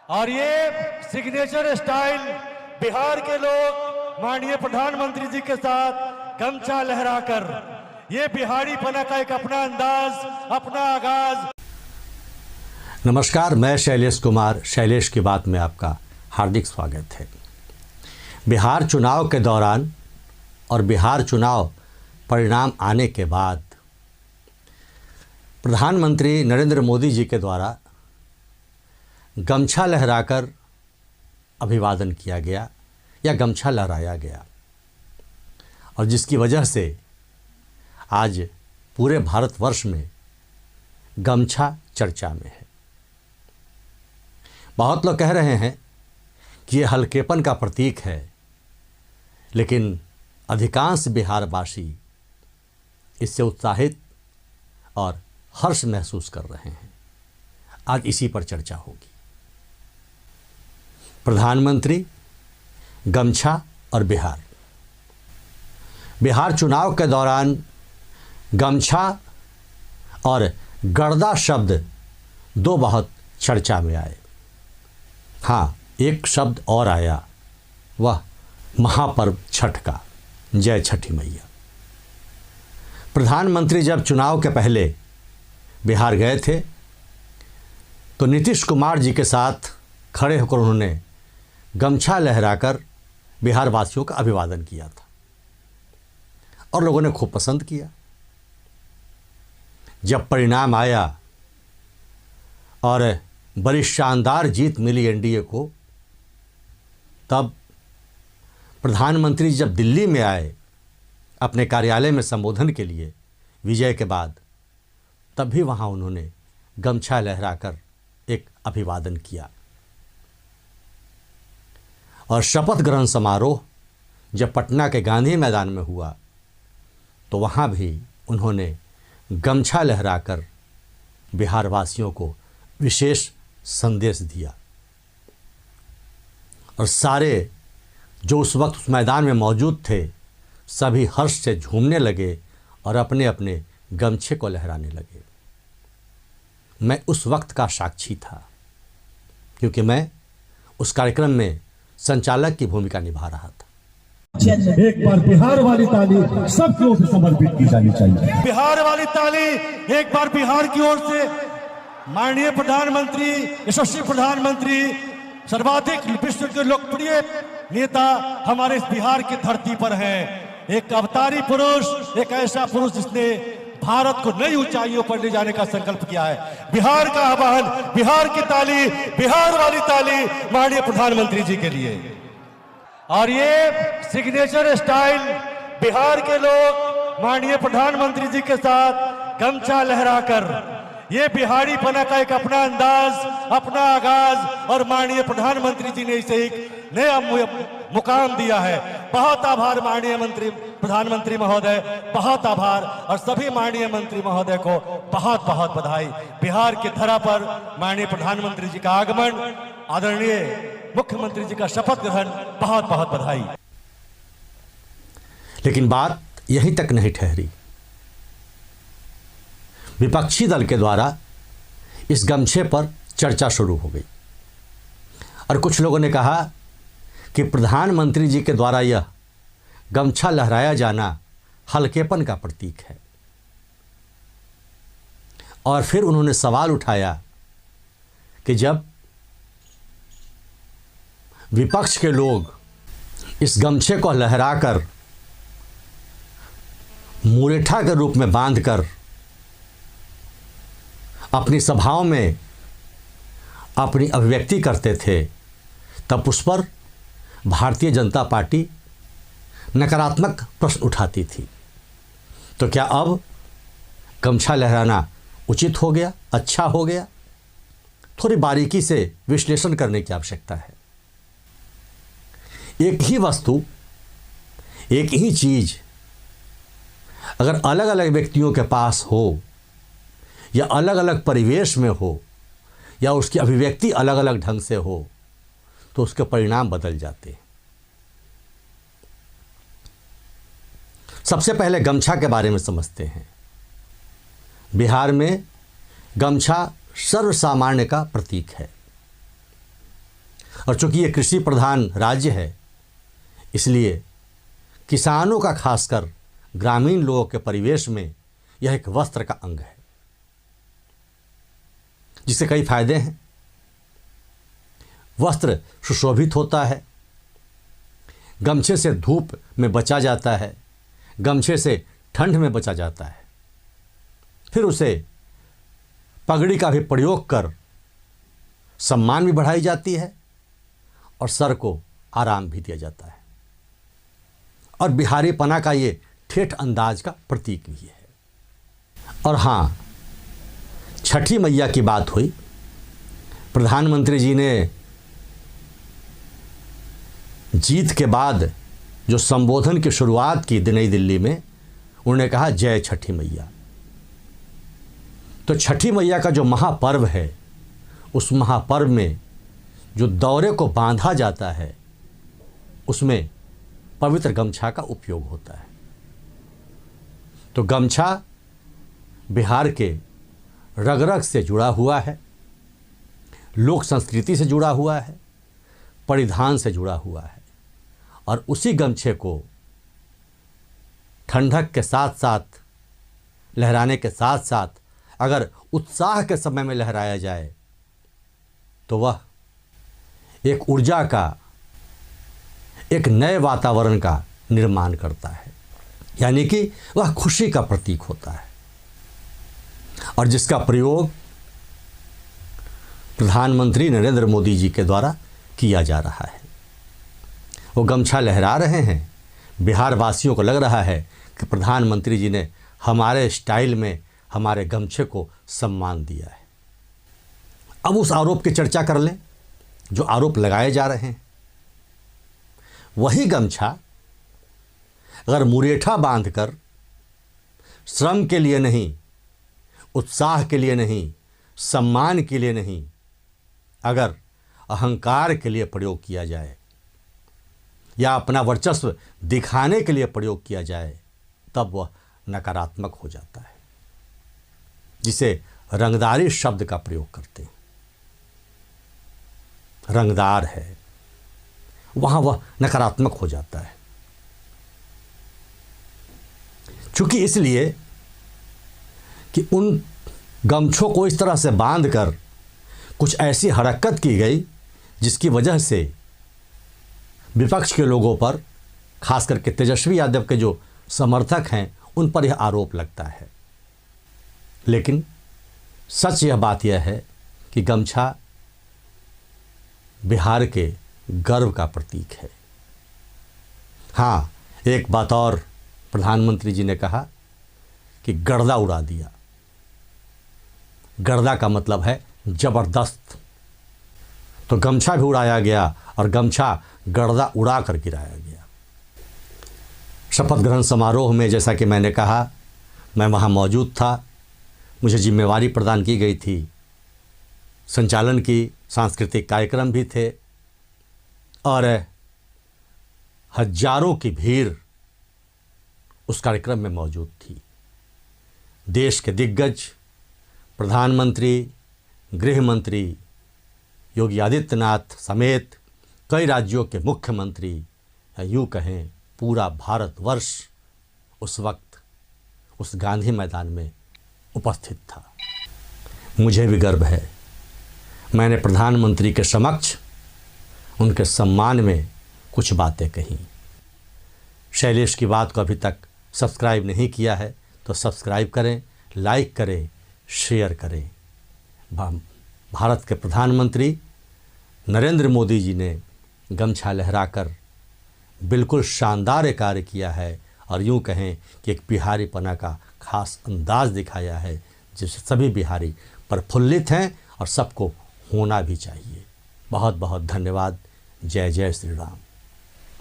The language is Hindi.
और ये सिग्नेचर स्टाइल बिहार के लोग माननीय प्रधानमंत्री जी के साथ गमछा लहराकर, ये बिहारी पना का एक अपना अंदाज, अपना आगाज। नमस्कार, मैं शैलेश कुमार। शैलेश की बात में आपका हार्दिक स्वागत है। बिहार चुनाव के दौरान और बिहार चुनाव परिणाम आने के बाद प्रधानमंत्री नरेंद्र मोदी जी के द्वारा गमछा लहराकर अभिवादन किया गया या गमछा लहराया गया, और जिसकी वजह से आज पूरे भारतवर्ष में गमछा चर्चा में है। बहुत लोग कह रहे हैं कि ये हल्केपन का प्रतीक है, लेकिन अधिकांश बिहारवासी इससे उत्साहित और हर्ष महसूस कर रहे हैं। आज इसी पर चर्चा होगी। प्रधानमंत्री, गमछा और बिहार। बिहार चुनाव के दौरान गमछा और गर्दा शब्द दो बहुत चर्चा में आए। हाँ, एक शब्द और आया, वह महापर्व छठ का। जय छठी मैया। प्रधानमंत्री जब चुनाव के पहले बिहार गए थे तो नीतीश कुमार जी के साथ खड़े होकर उन्होंने गमछा लहराकर बिहार वासियों का अभिवादन किया था और लोगों ने खूब पसंद किया। जब परिणाम आया और बड़ी शानदार जीत मिली एनडीए को, तब प्रधानमंत्री जब दिल्ली में आए अपने कार्यालय में संबोधन के लिए विजय के बाद, तब भी वहाँ उन्होंने गमछा लहराकर एक अभिवादन किया। और शपथ ग्रहण समारोह जब पटना के गांधी मैदान में हुआ तो वहाँ भी उन्होंने गमछा लहराकर बिहार वासियों को विशेष संदेश दिया। और सारे जो उस वक्त उस मैदान में मौजूद थे, सभी हर्ष से झूमने लगे और अपने अपने गमछे को लहराने लगे। मैं उस वक्त का साक्षी था, क्योंकि मैं उस कार्यक्रम में संचालक की भूमिका निभा रहा था। एक बार बिहार वाली ताली सबकी ओर से समर्पित की जानी चाहिए। बिहार वाली ताली एक बार बिहार की ओर से। माननीय प्रधानमंत्री, यशस्वी प्रधानमंत्री, सर्वाधिक विश्व के लोकप्रिय नेता हमारे इस बिहार की धरती पर हैं। एक अवतारी पुरुष, एक ऐसा पुरुष जिसने भारत को नई ऊंचाइयों पर ले जाने का संकल्प किया है। बिहार का आह्वान, बिहार की ताली, बिहार वाली ताली माननीय प्रधानमंत्री जी के लिए। और ये सिग्नेचर स्टाइल बिहार के लोग माननीय प्रधानमंत्री जी के साथ गमछा लहराकर, ये बिहारी पना का एक अपना अंदाज, अपना आगाज, और माननीय प्रधानमंत्री जी ने इसे एक नया मुकाम दिया है। बहुत आभार माननीय प्रधानमंत्री महोदय, बहुत आभार। और सभी माननीय मंत्री महोदय को बहुत बहुत बधाई। बिहार की धरा पर माननीय प्रधानमंत्री जी का आगमन, आदरणीय मुख्यमंत्री जी का शपथ ग्रहण, बहुत बहुत बधाई। लेकिन बात यहीं तक नहीं ठहरी। विपक्षी दल के द्वारा इस गमछे पर चर्चा शुरू हो गई और कुछ लोगों ने कहा कि प्रधानमंत्री जी के द्वारा यह गमछा लहराया जाना हल्केपन का प्रतीक है। और फिर उन्होंने सवाल उठाया कि जब विपक्ष के लोग इस गमछे को लहराकर मुरेठा के रूप में बांधकर अपनी सभाओं में अपनी अभिव्यक्ति करते थे, तब उस पर भारतीय जनता पार्टी नकारात्मक प्रश्न उठाती थी। तो क्या अब गमछा लहराना उचित हो गया, अच्छा हो गया? थोड़ी बारीकी से विश्लेषण करने की आवश्यकता है। एक ही वस्तु, एक ही चीज़ अगर अलग अलग व्यक्तियों के पास हो या अलग अलग परिवेश में हो या उसकी अभिव्यक्ति अलग अलग ढंग से हो, तो उसके परिणाम बदल जाते हैं। सबसे पहले गमछा के बारे में समझते हैं। बिहार में गमछा सर्वसामान्य का प्रतीक है। और चूंकि ये कृषि प्रधान राज्य है, इसलिए किसानों का, खासकर ग्रामीण लोगों के परिवेश में यह एक वस्त्र का अंग है, जिससे कई फायदे हैं। वस्त्र सुशोभित होता है, गमछे से धूप में बचा जाता है, गमछे से ठंड में बचा जाता है। फिर उसे पगड़ी का भी प्रयोग कर सम्मान भी बढ़ाई जाती है और सर को आराम भी दिया जाता है। और बिहारीपना का ये ठेठ अंदाज का प्रतीक भी है। और हाँ, छठी मैया की बात हुई। प्रधानमंत्री जी ने जीत के बाद जो संबोधन की शुरुआत की नई दिल्ली में, उन्होंने कहा जय छठी मैया। तो छठी मैया का जो महापर्व है, उस महापर्व में जो दौरे को बांधा जाता है, उसमें पवित्र गमछा का उपयोग होता है। तो गमछा बिहार के रग रग से जुड़ा हुआ है, लोक संस्कृति से जुड़ा हुआ है, परिधान से जुड़ा हुआ है। और उसी गमछे को ठंडक के साथ साथ, लहराने के साथ साथ, अगर उत्साह के समय में लहराया जाए तो वह एक ऊर्जा का, एक नए वातावरण का निर्माण करता है, यानी कि वह खुशी का प्रतीक होता है। और जिसका प्रयोग प्रधानमंत्री नरेंद्र मोदी जी के द्वारा किया जा रहा है। वो गमछा लहरा रहे हैं, बिहार वासियों को लग रहा है कि प्रधानमंत्री जी ने हमारे स्टाइल में हमारे गमछे को सम्मान दिया है। अब उस आरोप की चर्चा कर लें जो आरोप लगाए जा रहे हैं। वही गमछा अगर मुरेठा बांधकर श्रम के लिए नहीं, उत्साह के लिए नहीं, सम्मान के लिए नहीं, अगर अहंकार के लिए प्रयोग किया जाए या अपना वर्चस्व दिखाने के लिए प्रयोग किया जाए, तब वह नकारात्मक हो जाता है, जिसे रंगदारी शब्द का प्रयोग करते हैं। रंगदार है, वहां वह नकारात्मक हो जाता है। चूंकि इसलिए कि उन गमछों को इस तरह से बांधकर कुछ ऐसी हरकत की गई जिसकी वजह से विपक्ष के लोगों पर, खास करके तेजस्वी यादव के जो समर्थक हैं, उन पर यह आरोप लगता है। लेकिन सच यह बात यह है कि गमछा बिहार के गर्व का प्रतीक है। हाँ, एक बात और प्रधानमंत्री जी ने कहा कि गर्दा उड़ा दिया। गर्दा का मतलब है जबरदस्त। तो गमछा भी उड़ाया गया और गमछा गर्दा उड़ा कर गिराया गया। शपथ ग्रहण समारोह में, जैसा कि मैंने कहा, मैं वहाँ मौजूद था। मुझे जिम्मेवारी प्रदान की गई थी, संचालन की, सांस्कृतिक कार्यक्रम भी थे और हजारों की भीड़ उस कार्यक्रम में मौजूद थी। देश के दिग्गज प्रधानमंत्री, गृह मंत्री योगी आदित्यनाथ समेत कई राज्यों के मुख्यमंत्री, या यूँ कहें पूरा भारतवर्ष उस वक्त उस गांधी मैदान में उपस्थित था। मुझे भी गर्व है, मैंने प्रधानमंत्री के समक्ष उनके सम्मान में कुछ बातें कहीं। शैलेश की बात को अभी तक सब्सक्राइब नहीं किया है तो सब्सक्राइब करें, लाइक करें, शेयर करें। भारत के प्रधानमंत्री नरेंद्र मोदी जी ने गमछा लहराकर बिल्कुल शानदार कार्य किया है और यूँ कहें कि एक बिहारीपना का खास अंदाज दिखाया है, जिससे सभी बिहारी प्रफुल्लित हैं और सबको होना भी चाहिए। बहुत बहुत धन्यवाद। जय जय श्री राम।